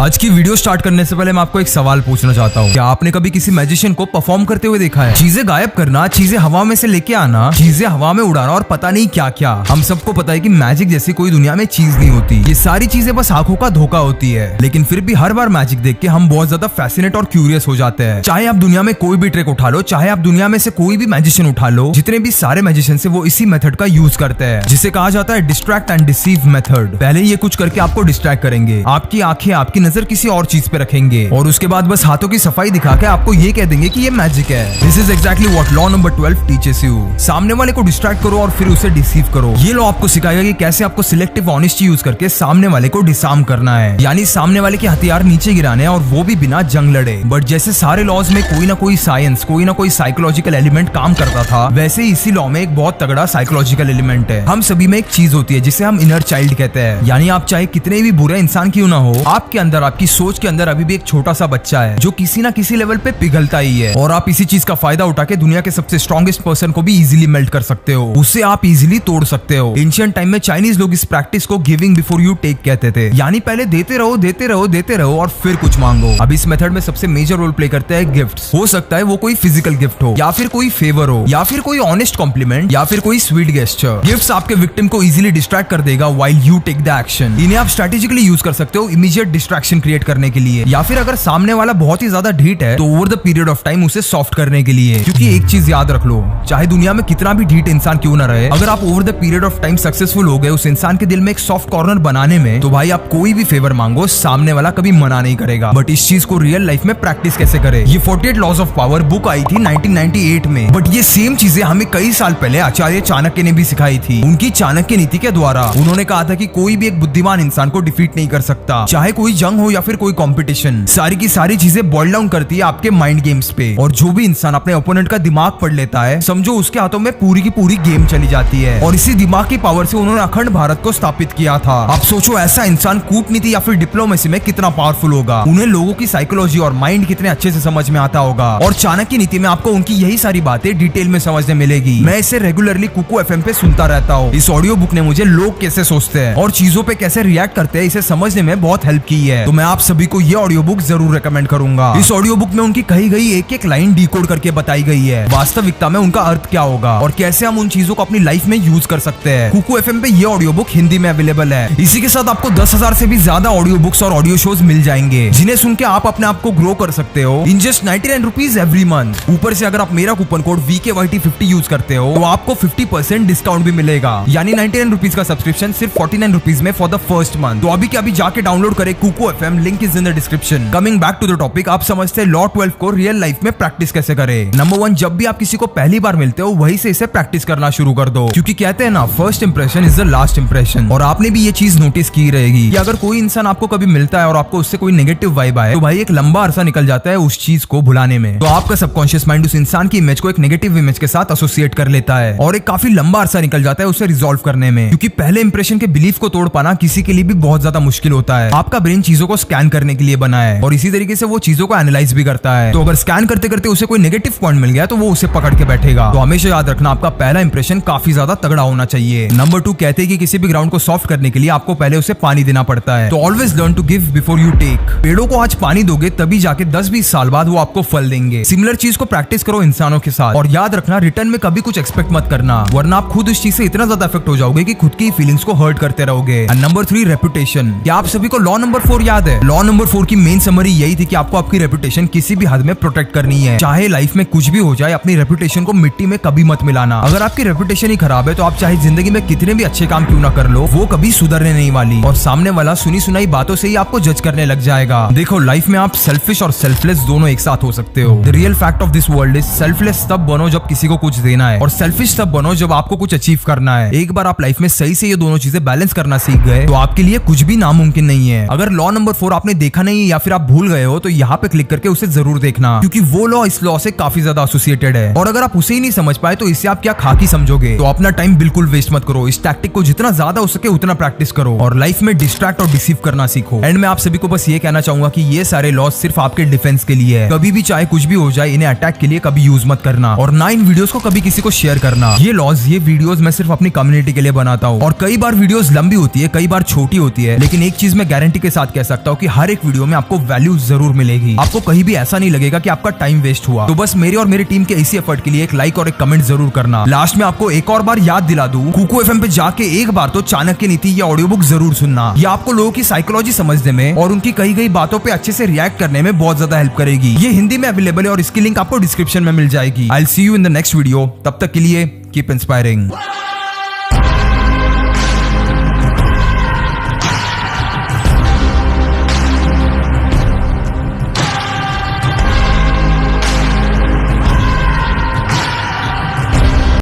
आज की video start करने से पहले मैं आपको एक सवाल पूछना चाहता हूँ। क्या आपने कभी किसी मैजिशियन को परफॉर्म करते हुए देखा है? चीजें गायब करना, चीजें हवा में से लेके आना, चीजें हवा में उड़ाना और पता नहीं क्या क्या। हम सबको पता है कि मैजिक जैसी कोई दुनिया में चीज नहीं होती। ये सारी चीजें बस आंखों का धोखा होती है। लेकिन फिर भी हर बार मैजिक देख के हम बहुत ज्यादा फैसिनेट और क्यूरियस हो जाते हैं। चाहे आप दुनिया में कोई भी ट्रिक उठा लो, चाहे आप दुनिया में से कोई भी मैजिशियन उठा लो, जितने भी सारे मैजिशियन से वो इसी मेथड का यूज करते हैं, जिसे कहा जाता है डिस्ट्रैक्ट एंड डिसीव मेथड। पहले ये कुछ करके आपको डिस्ट्रैक्ट करेंगे, आपकी आंखें, आपकी नजर किसी और चीज पे रखेंगे और उसके बाद बस हाथों की सफाई दिखा के आपको ये कह देंगे कि ये मैजिक है। This is exactly what law number 12 teaches you. सामने वाले को डिस्ट्रैक्ट करो और फिर उसे डिसीव करो। ये लॉ आपको सिखाएगा कि कैसे आपको सिलेक्टिव ऑनेस्टी यूज करके सामने वाले को डिसआर्म करना है, यानी सामने वाले के हथियार नीचे गिराने हैं और वो भी बिना जंग लड़े। बट जैसे सारे लॉज में कोई ना कोई साइंस, कोई ना कोई साइकोलॉजिकल एलिमेंट काम करता था, वैसे इसी लॉ में एक बहुत तगड़ा साइकोलॉजिकल एलिमेंट है। हम सभी में एक चीज होती है जिसे हम इनर चाइल्ड कहते हैं, यानी आप चाहे कितने भी बुरे इंसान क्यों ना हो, आपके अंदर, आपकी सोच के अंदर अभी भी एक छोटा सा बच्चा है जो किसी ना किसी लेवल पे पिघलता ही है। और आप इसी चीज का फायदा उठा के दुनिया के सबसे स्ट्रॉन्गेस्ट पर्सन को भी इजीली मेल्ट कर सकते हो, उसे आप इजीली तोड़ सकते हो। एंशिएंट टाइम में चाइनीज लोग इस प्रैक्टिस को गिविंग बिफोर यू टेक कहते थे, यानी पहले देते रहो देते रहो देते रहो और फिर कुछ मांगो। अब इस मेथड में सबसे मेजर रोल प्ले करते हैं गिफ्ट्स। हो सकता है वो कोई फिजिकल गिफ्ट हो, या फिर कोई फेवर हो, या फिर कोई ऑनेस्ट कॉम्प्लीमेंट, या फिर कोई स्वीट गेस्चर। गिफ्ट्स आपके विक्टिम को इजीली डिस्ट्रैक्ट कर देगा while you take the action. इन्हें आप स्ट्रेटेजिकली यूज कर सकते हो इमीडिएट डिस्ट्रैक्शन क्रिएट करने के लिए, या फिर अगर सामने वाला बहुत ही ज्यादा ढीठ है तो over the period of time उसे सॉफ्ट करने के लिए। क्योंकि एक चीज याद रख लो, चाहे दुनिया में कितना भी ढीठ इंसान क्यों ना रहे, अगर आप over the period of time successful हो गए उस इंसान के दिल में एक सॉफ्ट कॉर्नर बनाने में, तो भाई आप कोई भी फेवर मांगो, सामने वाला कभी मना नहीं करेगा। बट इस चीज को रियल लाइफ में प्रैक्टिस कैसे करें? ये 48 लॉज ऑफ पावर बुक आई थी 1998 में, बट ये सेम चीजें हमें कई साल पहले आचार्य चाणक्य ने भी सिखाई थी। उनकी चाणक्य नीति के द्वारा उन्होंने कहा था कि कोई भी एक बुद्धिमान इंसान को डिफीट नहीं कर सकता, चाहे कोई जंग हो या फिर कोई कॉम्पिटिशन। सारी की सारी चीजें बॉइल डाउन करती है आपके माइंड गेम्स पे, और जो भी इंसान अपने ओपोनेंट का दिमाग पढ़ लेता है, समझो उसके हाथों में पूरी की पूरी गेम चली जाती है। और इसी दिमाग की पावर से उन्होंने अखंड भारत को स्थापित किया था। आप सोचो ऐसा इंसान कूटनीति या फिर डिप्लोमेसी में कितना पावरफुल होगा, उन्हें लोगों की साइकोलॉजी और माइंड कितने अच्छे से समझ में आता होगा। और चाणक्य नीति में आपको उनकी यही सारी बातें डिटेल में समझने मिलेगी। मैं इसे रेगुलरली कुकू एफएम पे सुनता रहता हूँ। इस ऑडियो बुक ने मुझे लोग कैसे सोचते हैं और चीजों पे कैसे रिएक्ट करते हैं इसे समझने में बहुत हेल्प की है। तो मैं आप सभी को ये ऑडियो बुक जरूर रेकमेंड करूंगा। इस ऑडियो बुक में उनकी कही गई एक एक लाइन डिकोड करके बताई गई है, वास्तविकता में उनका अर्थ क्या होगा और कैसे हम उन चीजों को अपनी लाइफ में यूज कर सकते हैं। कुकू एफएम पे ये ऑडियो बुक हिंदी में अवेलेबल है। इसी के साथ आपको 10,000 से भी ज्यादा ऑडियो बुक्स और ऑडियो शोज मिल जाएंगे, जिन्हें सुन के आप अपने आप को ग्रो कर सकते हो in just 99 rupees every month. ऊपर से अगर आप मेरा कूपन कोड VKYT50 यूज करते हो तो आपको 50% डिस्काउंट भी मिलेगा, यानी 99 रुपीज का सब्सक्रिप्शन सिर्फ 49 रुपीज में फॉर द फर्स्ट मंथ। तो अभी के अभी जाके डाउनलोड करें Kuku FM, link is in the description. Coming back to the topic, आप समझते हैं लॉ 12 को रियल लाइफ में प्रैक्टिस कैसे करें। नंबर 1, जब भी आप किसी को पहली बार मिलते हो वही से इसे प्रैक्टिस करना शुरू कर दो, क्योंकि कहते हैं ना, first impression is the last impression. और आपने भी ये चीज नोटिस की रहेगी कि अगर कोई इंसान आपको कभी मिलता है और आपको उससे कोई नेगेटिव वाइब आए, तो भाई एक लंबा अरसा निकल जाता है उस चीज को भुलाने में। तो आपका सबकॉन्शियस माइंड उस इंसान की इमेज को एक नेगेटिव इमेज के साथ एसोसिएट कर लेता है और एक काफी लंबा अरसा निकल जाता है उसे रिजॉल्व करने में, क्योंकि पहले इंप्रेशन के बिलीफ को तोड़ पाना किसी के लिए भी बहुत ज्यादा मुश्किल होता है। आपका ब्रेन चीजों को स्कैन करने के लिए बना है और इसी तरीके से वो चीजों को एनालाइज भी करता है। तो अगर स्कैन करते करते उसे कोई नेगेटिव पॉइंट मिल गया तो वो उसे पकड़ के बैठेगा। तो हमेशा याद रखना, आपका पहला इंप्रेशन काफी ज्यादा तगड़ा होना चाहिए। नंबर 2, कहते हैं कि किसी भी ग्राउंड को सॉफ्ट करने के लिए आपको पहले उसे पानी देना पड़ता है। तो always learn to give before you take. पेड़ों को आज पानी दोगे तभी जाके 10-20 साल बाद वो आपको फल देंगे। सिमिलर चीज को प्रैक्टिस करो इंसानों के साथ, और याद रखना रिटर्न में कभी कुछ एक्सपेक्ट मत करना, वरना आप खुद उस चीज से इतना ज्यादा इफेक्ट हो जाओगे कि खुद की फीलिंग्स को हर्ट करते रहोगे। And number 3, reputation. क्या आप सभी को लॉ नंबर 4 याद है? लॉ नंबर 4 की मेन समरी यही थी कि आपको आपकी रेपुटेशन किसी भी हद में प्रोटेक्ट करनी है। चाहे लाइफ में कुछ भी हो जाए, अपनी रेपुटेशन को मिट्टी में कभी मत मिलाना। अगर आपकी रेपुटेशन ही खराब है तो आप चाहे जिंदगी में कितने भी अच्छे काम क्यों ना कर लो, वो कभी सुधरने नहीं वाली, और सामने वाला सुनी सुनाई बातों से ही आपको जज करने लग जाएगा। देखो, लाइफ में आप सेल्फिश और सेल्फलेस दोनों एक साथ हो सकते हो। The real fact of this world is selfless तब बनो जब किसी को कुछ देना है, और सेल्फिश तब बनो जब आपको कुछ अचीव करना है। एक बार आप लाइफ में सही से ये दोनों चीजें बैलेंस करना सीख गए तो आपके लिए कुछ भी नामुमकिन नहीं है। अगर लॉ नंबर 4 आपने देखा नहीं या फिर आप भूल गए हो तो यहाँ पे क्लिक करके उसे जरूर देखना, क्योंकि वो लॉ इस लॉ से काफी ज्यादा एसोसिएटेड है। और अगर आप उसे ही नहीं समझ पाए तो इससे आप क्या खाकी समझोगे। तो अपना टाइम बिल्कुल वेस्ट मत करो, इस टैक्टिक को जितना ज्यादा हो सके उतना प्रैक्टिस करो और लाइफ में डिस्ट्रैक्ट और डिसीव करना सीखो। एंड मैं आप सभी को बस ये कहना चाहूंगा कि ये सारे लॉज सिर्फ आपके डिफेंस के लिए है। कभी भी चाहे कुछ भी हो जाए, इन्हें अटैक के लिए कभी यूज मत करना, और ना इन वीडियोस को कभी किसी को शेयर करना। ये लॉज, ये वीडियोस मैं सिर्फ अपनी कम्युनिटी के लिए बनाता हूँ, और कई बार वीडियोस लंबी होती है, कई बार छोटी होती है, लेकिन एक चीज मैं गारंटी के साथ कह सकता हूँ कि हर एक वीडियो में आपको वैल्यू जरूर मिलेगी, आपको कहीं भी ऐसा नहीं लगेगा कि आपका टाइम वेस्ट हुआ। तो बस मेरे और मेरी टीम के इसी एफर्ट के लिए एक लाइक और एक कमेंट जरूर करना। लास्ट में आपको एक और बार याद दिला दूं, कुकू एफएम पे जाके एक बार तो चाणक्य नीति या ऑडियो बुक जरूर सुनना। ये आपको लोगों की साइकोलॉजी समझने में और उनकी कही गई बातों पे अच्छे से रिएक्ट करने में बहुत ज्यादा हेल्प करेगी। ये हिंदी में अवेलेबल है और इसकी लिंक आपको डिस्क्रिप्शन में मिल जाएगी। I will see you in the next video. तब तक के लिए कीप इंस्पायरिंग।